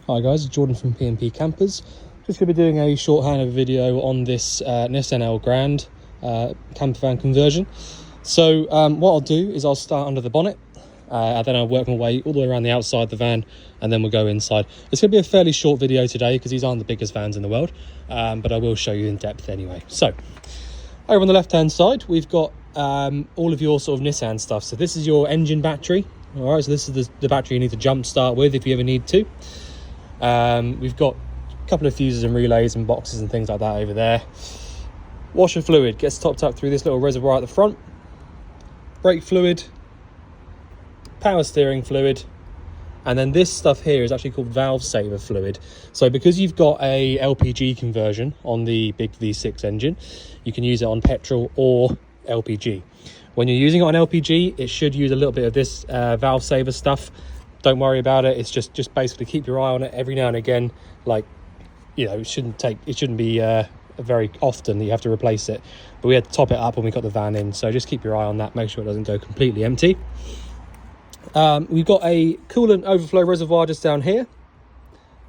Hi guys, it's Jordan from P&P Campers. Just going to be doing a short handover video on this Nissan Elgrand camper van conversion. So what I'll do is I'll start under the bonnet, and then I'll work my way all the way around the outside of the van, and then we'll go inside. It's going to be a fairly short video today because these aren't the biggest vans in the world, but I will show you in depth anyway. So over on the left hand side we've got all of your sort of Nissan stuff. So this is your engine battery. All right, so this is the battery you need to jump start with if you ever need to. We've got a couple of fuses and relays and boxes and things like that over there. Washer fluid gets topped up through this little reservoir at the front. Brake fluid, power steering fluid, and then this stuff here is actually called valve saver fluid. So because you've got a LPG conversion on the big V6 engine, you can use it on petrol or LPG. When you're using it on LPG, it should use a little bit of this valve saver stuff. Don't worry about it. It's just basically keep your eye on it every now and again. Like, you know, it shouldn't be very often that you have to replace it, but we had to top it up when we got the van in, so just keep your eye on that, make sure it doesn't go completely empty. We've got a coolant overflow reservoir just down here,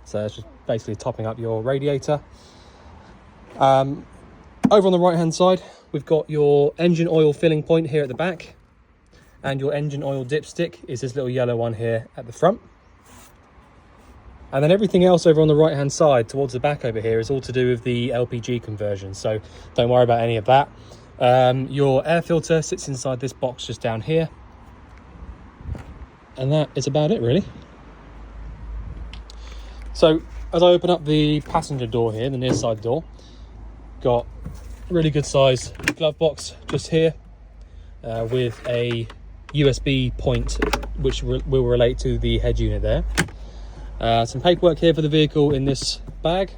so it's just basically topping up your radiator. Over on the right hand side we've got your engine oil filling point here at the back, and your engine oil dipstick is this little yellow one here at the front. And then everything else over on the right hand side towards the back over here is all to do with the LPG conversion, so don't worry about any of that. Your air filter sits inside this box just down here, and that is about it really. So as I open up the passenger door here, the near side door, got a really good size glove box just here with a USB point which will relate to the head unit there. Some paperwork here for the vehicle in this bag,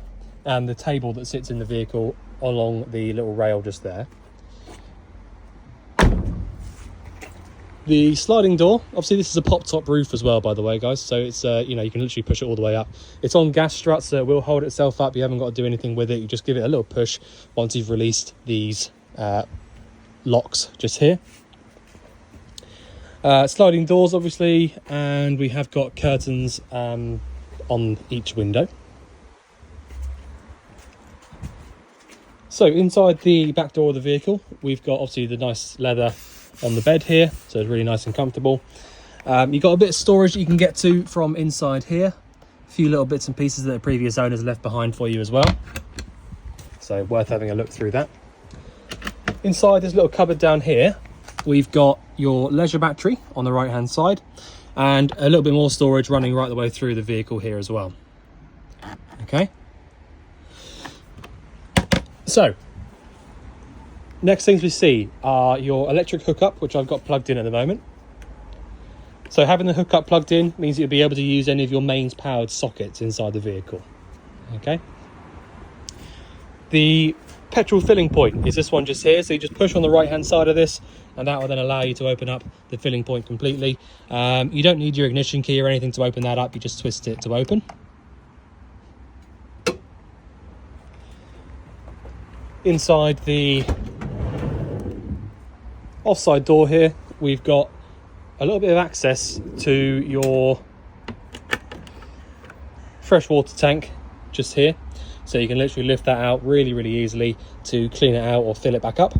and the table that sits in the vehicle along the little rail just there. The sliding door, obviously this is a pop top roof as well, by the way guys, so it's you know, you can literally push it all the way up. It's on gas struts, so it will hold itself up. You haven't got to do anything with it, you just give it a little push once you've released these locks just here. Sliding doors obviously, and we have got curtains on each window. So inside the back door of the vehicle we've got obviously the nice leather on the bed here, so it's really nice and comfortable. You've got a bit of storage that you can get to from inside here, a few little bits and pieces that the previous owners left behind for you as well, so worth having a look through that. Inside this little cupboard down here we've got your leisure battery on the right hand side, and a little bit more storage running right the way through the vehicle here as well. Okay, so next things we see are your electric hookup, which I've got plugged in at the moment. So having the hookup plugged in means you'll be able to use any of your mains powered sockets inside the vehicle. Okay, the petrol filling point is this one just here, so you just push on the right hand side of this and that will then allow you to open up the filling point completely. You don't need your ignition key or anything to open that up, you just twist it to open. Inside the offside door here we've got a little bit of access to your freshwater tank just here, so you can literally lift that out really easily to clean it out or fill it back up.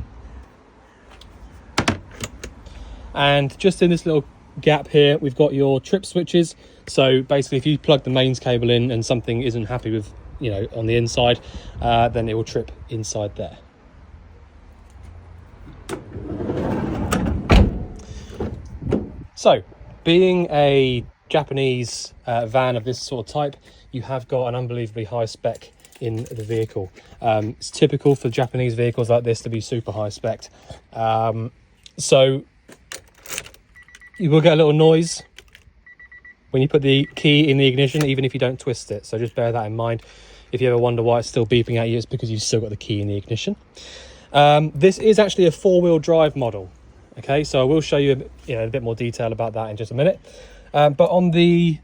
And just in this little gap here we've got your trip switches, so basically if you plug the mains cable in and something isn't happy with, you know, on the inside, then it will trip inside there. So being a Japanese van of this sort of type, you have got an unbelievably high spec in the vehicle. It's typical for Japanese vehicles like this to be super high spec. So you will get a little noise when you put the key in the ignition, even if you don't twist it, so just bear that in mind. If you ever wonder why it's still beeping at you, it's because you've still got the key in the ignition. This is actually a four-wheel drive model. Okay, so I will show you, a bit more detail about that in just a minute. But on the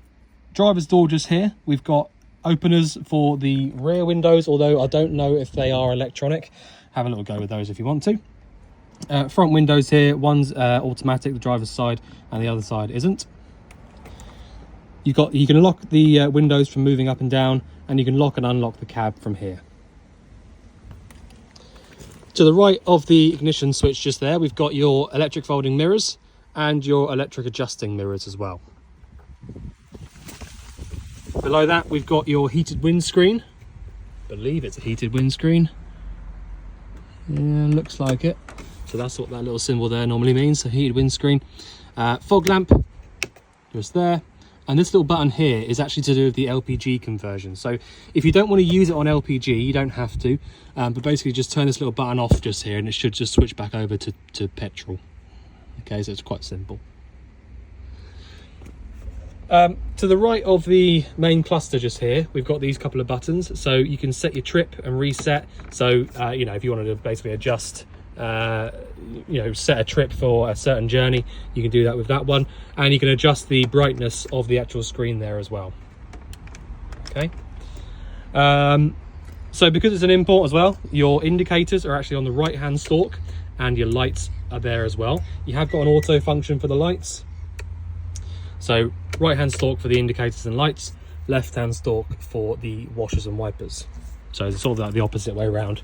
driver's door just here, we've got openers for the rear windows, although I don't know if they are electronic. Have a little go with those if you want to. Front windows here, one's automatic, the driver's side, and the other side isn't. You can lock the windows from moving up and down, and you can lock and unlock the cab from here. To the right of the ignition switch just there, we've got your electric folding mirrors and your electric adjusting mirrors as well. Below that, we've got your heated windscreen. I believe it's a heated windscreen. Yeah, looks like it. So that's what that little symbol there normally means, a heated windscreen. Fog lamp, just there. And this little button here is actually to do with the LPG conversion. So if you don't want to use it on LPG, you don't have to. But basically just turn this little button off just here and it should just switch back over to petrol. Okay, so it's quite simple. To the right of the main cluster just here, we've got these couple of buttons. So you can set your trip and reset. So, you know, if you wanted to basically adjust, you know, set a trip for a certain journey, you can do that with that one. And you can adjust the brightness of the actual screen there as well. Okay. So because it's an import as well, your indicators are actually on the right hand stalk and your lights are there as well. You have got an auto function for the lights. So right hand stalk for the indicators and lights, left hand stalk for the washers and wipers. So it's sort of like the opposite way around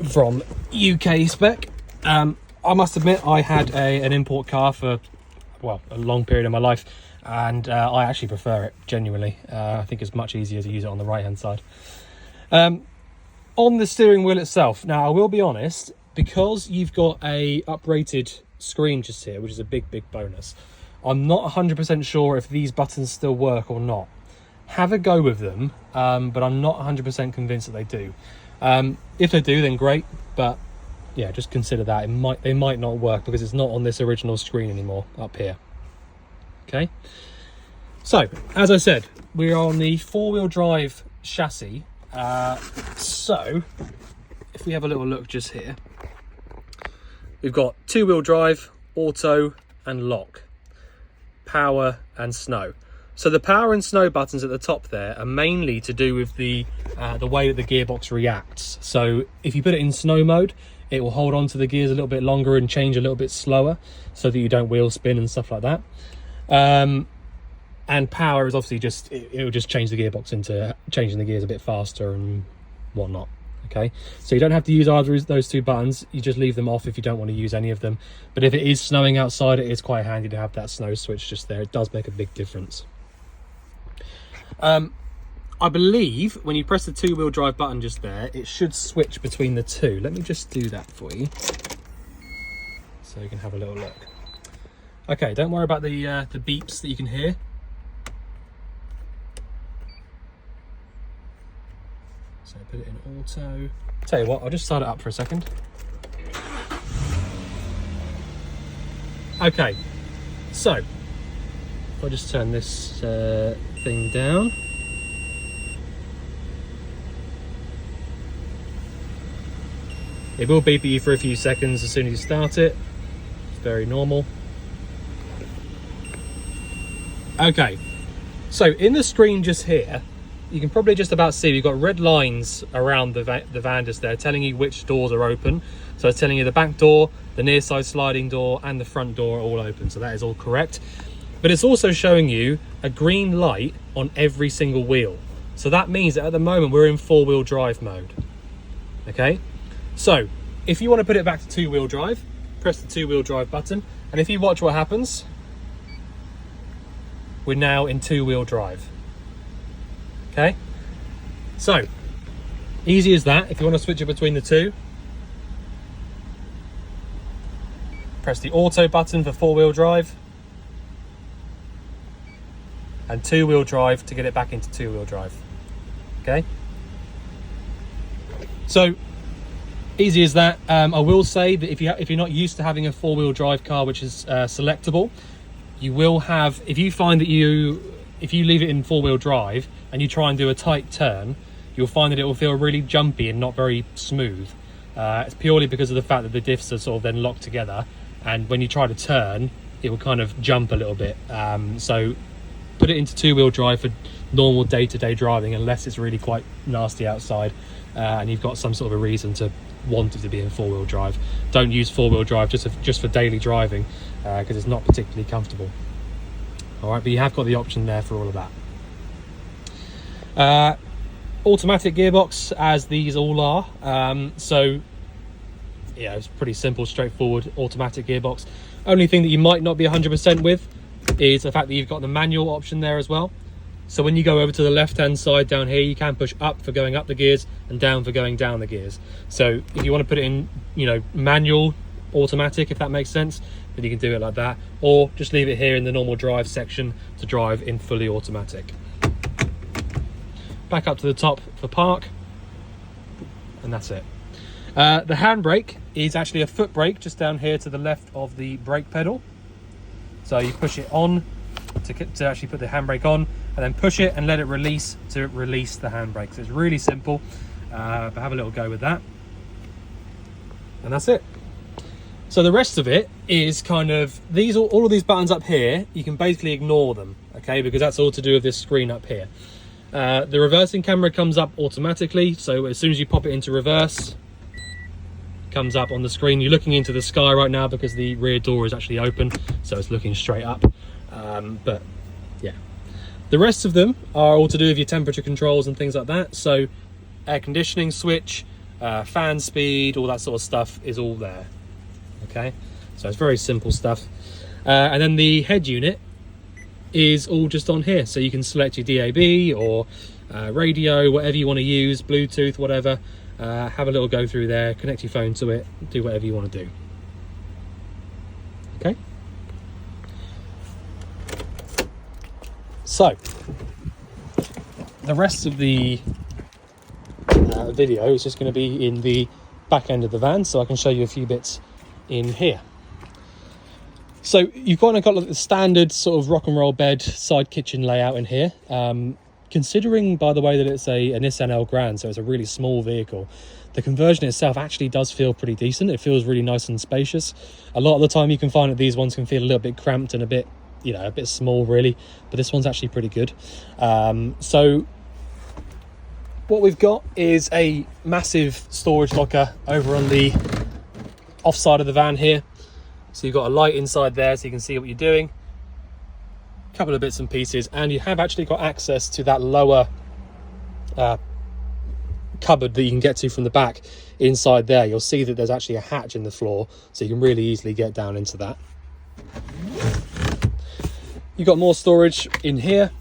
from UK spec. I must admit I had an import car for, well, a long period of my life, and I actually prefer it, genuinely. I think it's much easier to use it on the right hand side. On the steering wheel itself, now I will be honest, because you've got a uprated screen just here, which is a big bonus, I'm not 100% sure if these buttons still work or not. Have a go with them, but I'm not 100% convinced that they do. If they do, then great, but yeah, just consider that they might not work because it's not on this original screen anymore up here. Okay, so as I said, we're on the four-wheel drive chassis. So if we have a little look just here, we've got two-wheel drive, auto and lock, power and snow. So the power and snow buttons at the top there are mainly to do with the way that the gearbox reacts. So if you put it in snow mode, it will hold on to the gears a little bit longer and change a little bit slower so that you don't wheel spin and stuff like that. And power is obviously just, it'll just change the gearbox into changing the gears a bit faster and whatnot. Okay, so you don't have to use either of those two buttons. You just leave them off if you don't want to use any of them. But if it is snowing outside, it is quite handy to have that snow switch just there. It does make a big difference. I believe when you press the two-wheel drive button just there, it should switch between the two. Let me just do that for you so you can have a little look. Okay, don't worry about the beeps that you can hear. So put it in auto. Tell you what, I'll just start it up for a second. Okay, so if I just turn this thing down. It will beep at you for a few seconds as soon as you start it. It's very normal. Okay, so in the screen just here, you can probably just about see we've got red lines around the van just there telling you which doors are open. So it's telling you the back door, the near side sliding door and the front door are all open. So that is all correct. But it's also showing you a green light on every single wheel. So that means that at the moment we're in four-wheel drive mode. Okay, so if you want to put it back to two-wheel drive, press the two-wheel drive button. And if you watch what happens, we're now in two-wheel drive. Okay, so easy as that. If you want to switch it between the two, press the auto button for four-wheel drive and two-wheel drive to get it back into two-wheel drive. Okay, so easy as that. I will say that if you're not used to having a four-wheel drive car which is selectable, you will have, if you find that if you leave it in four-wheel drive and you try and do a tight turn, you'll find that it will feel really jumpy and not very smooth. It's purely because of the fact that the diffs are sort of then locked together, and when you try to turn, it will kind of jump a little bit. So put it into two-wheel drive for normal day-to-day driving, unless it's really quite nasty outside and you've got some sort of a reason to want it to be in four-wheel drive. Don't use four-wheel drive just for daily driving because it's not particularly comfortable. All right, but you have got the option there for all of that. Automatic gearbox, as these all are. So yeah, it's pretty simple, straightforward automatic gearbox. Only thing that you might not be 100% with is the fact that you've got the manual option there as well. So when you go over to the left hand side down here, you can push up for going up the gears and down for going down the gears. So if you want to put it in, you know, manual automatic, if that makes sense, then you can do it like that, or just leave it here in the normal drive section to drive in fully automatic. Back up to the top for park, and that's it. The handbrake is actually a foot brake just down here to the left of the brake pedal. So you push it on to actually put the handbrake on, and then push it and let it release to release the handbrake. So it's really simple, but have a little go with that. And that's it. So the rest of it is kind of all of these buttons up here, you can basically ignore them, okay, because that's all to do with this screen up here. The reversing camera comes up automatically, so as soon as you pop it into reverse, it comes up on the screen. You're looking into the sky right now because the rear door is actually open, so it's looking straight up. But yeah, the rest of them are all to do with your temperature controls and things like that. So air conditioning switch, fan speed, all that sort of stuff is all there. Okay, so it's very simple stuff. And then the head unit is all just on here, so you can select your DAB or radio, whatever you want to use, Bluetooth, whatever. Have a little go through there, connect your phone to it, do whatever you want to do. Okay, so the rest of the video is just going to be in the back end of the van, so I can show you a few bits in here. So you've got like the standard sort of rock and roll bed side kitchen layout in here. Considering, by the way, that it's a Nissan Elgrand, so it's a really small vehicle, the conversion itself actually does feel pretty decent. It feels really nice and spacious. A lot of the time you can find that these ones can feel a little bit cramped and a bit, you know, a bit small really, but this one's actually pretty good. So what we've got is a massive storage locker over on the off side of the van here. So you've got a light inside there so you can see what you're doing, a couple of bits and pieces, and you have actually got access to that lower cupboard that you can get to from the back. Inside there you'll see that there's actually a hatch in the floor, so you can really easily get down into that. You've got more storage in here.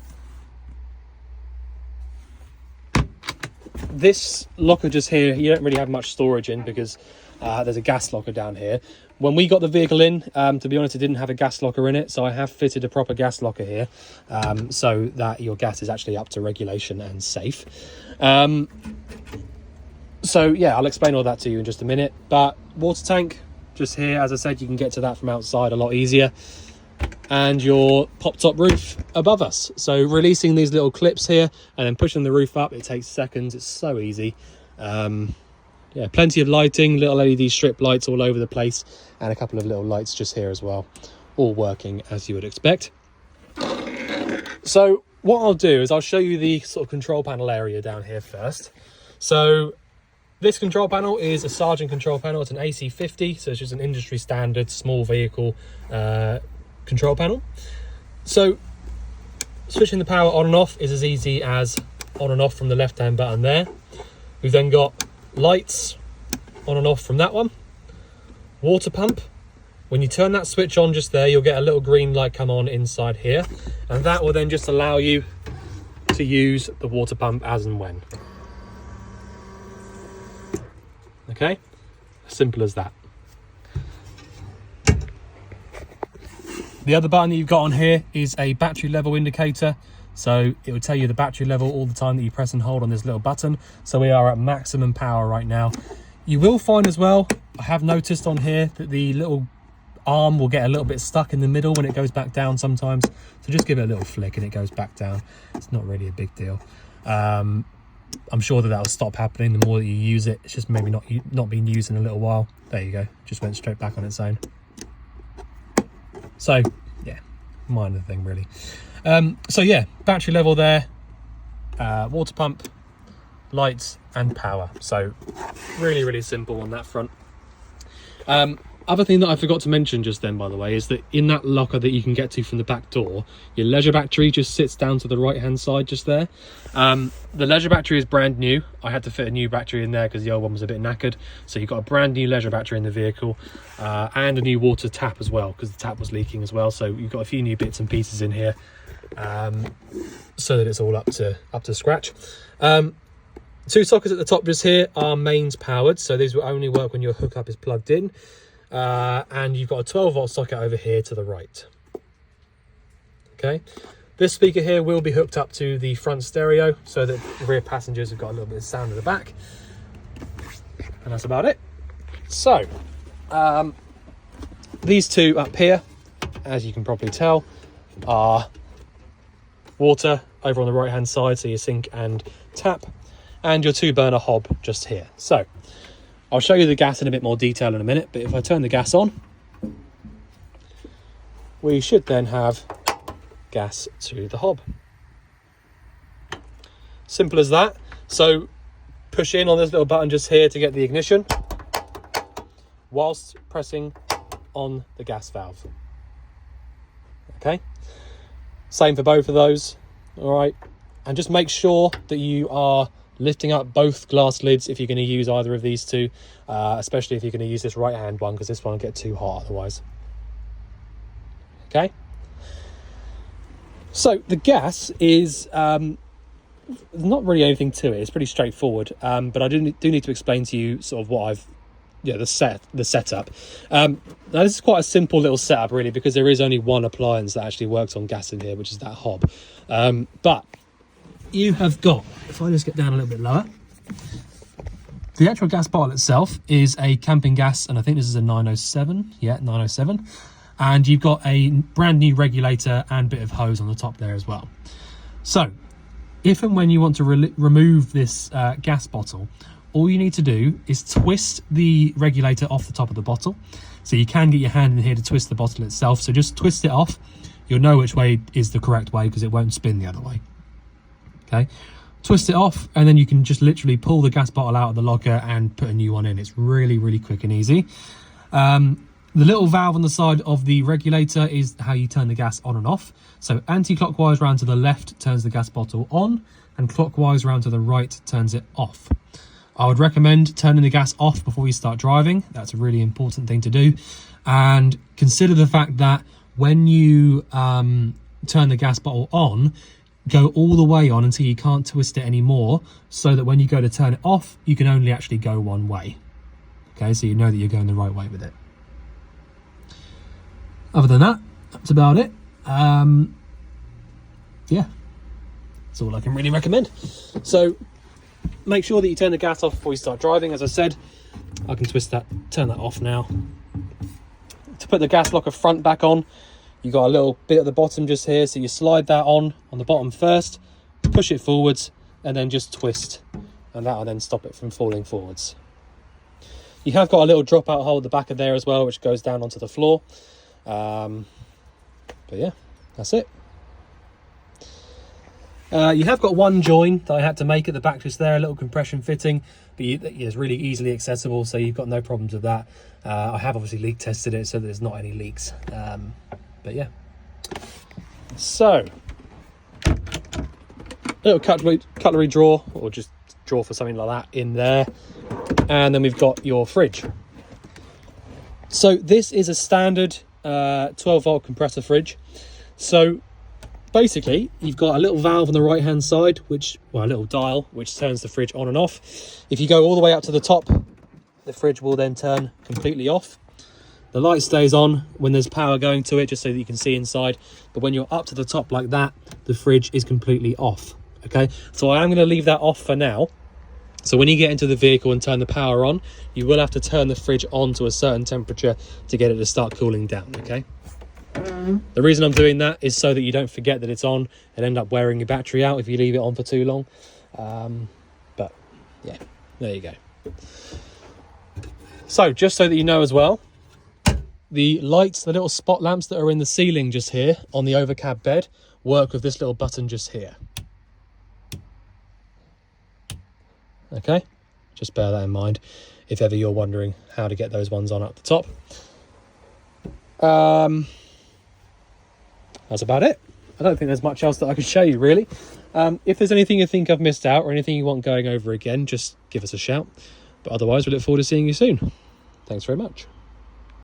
This locker just here, you don't really have much storage in because there's a gas locker down here. When we got the vehicle in, to be honest, it didn't have a gas locker in it, so I have fitted a proper gas locker here, so that your gas is actually up to regulation and safe. So yeah, I'll explain all that to you in just a minute. But water tank just here, as I said, you can get to that from outside a lot easier. And your pop top roof above us. So releasing these little clips here and then pushing the roof up, it takes seconds. It's so easy. Yeah, plenty of lighting, little LED strip lights all over the place, and a couple of little lights just here as well, all working as you would expect. So what I'll do is I'll show you the sort of control panel area down here first. So this control panel is a Sargent control panel. It's an AC50, so it's just an industry standard small vehicle control panel. So switching the power on and off is as easy as on and off from the left hand button there. We've then got lights on and off from that one. Water pump, when you turn that switch on just there, you'll get a little green light come on inside here, and that will then just allow you to use the water pump as and when. Okay, simple as that. The other button that you've got on here is a battery level indicator. So it will tell you the battery level all the time that you press and hold on this little button. So we are at maximum power right now. You will find as well, I have noticed on here that the little arm will get a little bit stuck in the middle when it goes back down sometimes. So just give it a little flick and it goes back down. It's not really a big deal. I'm sure that will stop happening the more that you use it. It's just maybe not been used in a little while. There you go, just went straight back on its own. So yeah, minor thing really. So yeah, battery level there, water pump, lights and power. So really, really simple on that front. Other thing that I forgot to mention just then, by the way, is that in that locker that you can get to from the back door, your leisure battery just sits down to the right hand side just there. The leisure battery is brand new. I had to fit a new battery in there because the old one was a bit knackered. So you've got a brand new leisure battery in the vehicle, and a new water tap as well, because the tap was leaking as well. So you've got a few new bits and pieces in here, so that it's all up to scratch. 2 sockets at the top just here are mains powered, so these will only work when your hookup is plugged in. And you've got a 12-volt socket over here to the right. Okay, this speaker here will be hooked up to the front stereo so that the rear passengers have got a little bit of sound at the back, and that's about it. So these two up here, as you can probably tell, are water over on the right hand side, so your sink and tap, and your 2-burner hob just here. So I'll show you the gas in a bit more detail in a minute, but if I turn the gas on, we should then have gas to the hob. Simple as that. So push in on this little button just here to get the ignition, whilst pressing on the gas valve. Okay, same for both of those. All right, and just make sure that you are lifting up both glass lids if you're going to use either of these two, especially if you're going to use this right hand one, because this one will get too hot otherwise. Okay, so the gas is not really anything to it. It's pretty straightforward, but I do need to explain to you sort of what the setup. Now this is quite a simple little setup really, because there is only one appliance that actually works on gas in here, which is that hob. But you have got, if I just get down a little bit lower, the actual gas bottle itself is a camping gas, and I think this is a 907. Yeah, 907. And you've got a brand new regulator and bit of hose on the top there as well. So if and when you want to remove this gas bottle, all you need to do is twist the regulator off the top of the bottle. So you can get your hand in here to twist the bottle itself. So just twist it off. You'll know which way is the correct way because it won't spin the other way. Okay, twist it off, and then you can just literally pull the gas bottle out of the locker and put a new one in. It's really, really quick and easy. The little valve on the side of the regulator is how you turn the gas on and off. So anti-clockwise round to the left turns the gas bottle on, and clockwise round to the right turns it off. I would recommend turning the gas off before you start driving. That's a really important thing to do. And consider the fact that when you turn the gas bottle on, go all the way on until you can't twist it anymore, so that when you go to turn it off, you can only actually go one way. Okay, so you know that you're going the right way with it. Other than that, that's about it. Yeah, that's all I can really recommend. So make sure that you turn the gas off before you start driving. As I said, I can turn that off now. To put the gas locker front back on, you got a little bit at the bottom just here, so you slide that on the bottom first, push it forwards, and then just twist, and that'll then stop it from falling forwards. You have got a little dropout hole at the back of there as well, which goes down onto the floor. But yeah, that's it. You have got one join that I had to make at the back just there, a little compression fitting, but it's really easily accessible, so you've got no problems with that. I have obviously leak tested it so that there's not any leaks. But yeah, so little cutlery drawer, or just drawer for something like that in there, and then we've got your fridge. So this is a standard 12-volt compressor fridge. So basically you've got a little valve on the right hand side, a little dial which turns the fridge on and off. If you go all the way up to the top, the fridge will then turn completely off. The light stays on when there's power going to it, just so that you can see inside. But when you're up to the top like that, the fridge is completely off. Okay, so I am going to leave that off for now. So when you get into the vehicle and turn the power on, you will have to turn the fridge on to a certain temperature to get it to start cooling down. Okay. The reason I'm doing that is so that you don't forget that it's on and end up wearing your battery out if you leave it on for too long. But yeah, there you go. So just so that you know as well, the lights, the little spot lamps that are in the ceiling just here on the overcab bed, work with this little button just here. Okay, just bear that in mind if ever you're wondering how to get those ones on up the top. That's about it. I don't think there's much else that I can show you, really. If there's anything you think I've missed out or anything you want going over again, just give us a shout. But otherwise, we look forward to seeing you soon. Thanks very much.